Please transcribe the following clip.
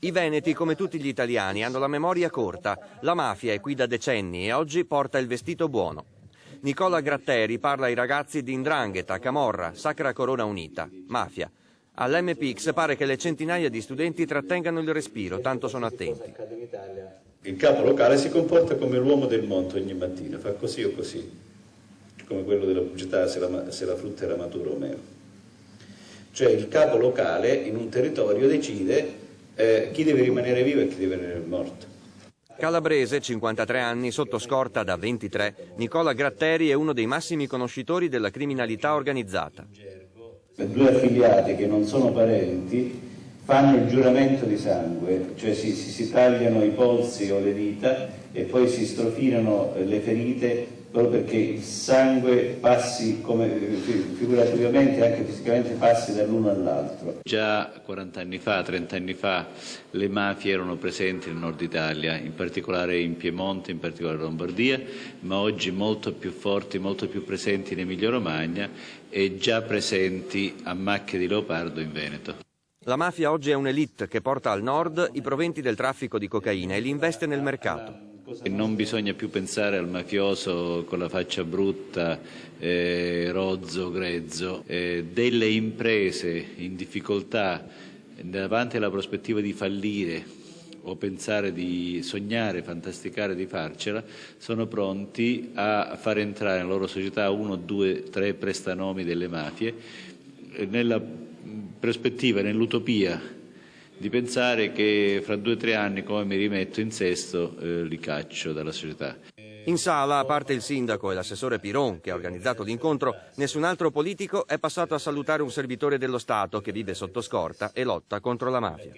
I veneti, come tutti gli italiani, hanno la memoria corta. La mafia è qui da decenni e oggi porta il vestito buono. Nicola Gratteri parla ai ragazzi di 'Ndrangheta, Camorra, Sacra Corona Unita, mafia. All'MPX pare che le centinaia di studenti trattengano il respiro, tanto sono attenti. Il capo locale si comporta come l'uomo del monte ogni mattina, fa così o così, come quello della pubblicità se la frutta era matura o meno. Cioè il capo locale in un territorio decide chi deve rimanere vivo e chi deve rimanere morto. Calabrese, 53 anni, sotto scorta da 23, Nicola Gratteri è uno dei massimi conoscitori della criminalità organizzata. Due affiliati che non sono parenti fanno il giuramento di sangue, cioè si tagliano i polsi o le dita e poi si strofinano le ferite proprio perché il sangue passi, come figurativamente e anche fisicamente, passi dall'uno all'altro. Già 40 anni fa, 30 anni fa, le mafie erano presenti nel nord Italia, in particolare in Piemonte, in particolare in Lombardia, ma oggi molto più forti, molto più presenti in Emilia-Romagna e già presenti a Macchia di Leopardo in Veneto. La mafia oggi è un'elite che porta al nord i proventi del traffico di cocaina e li investe nel mercato. E non bisogna più pensare al mafioso con la faccia brutta, rozzo, grezzo. Delle imprese in difficoltà davanti alla prospettiva di fallire o pensare di sognare, fantasticare di farcela, sono pronti a far entrare nella loro società 1, 2, 3 prestanomi delle mafie nella prospettiva, nell'utopia di pensare che fra 2 o 3 anni, come mi rimetto in sesto, li caccio dalla società. In sala, a parte il sindaco e l'assessore Piron, che ha organizzato l'incontro, nessun altro politico è passato a salutare un servitore dello Stato che vive sotto scorta e lotta contro la mafia.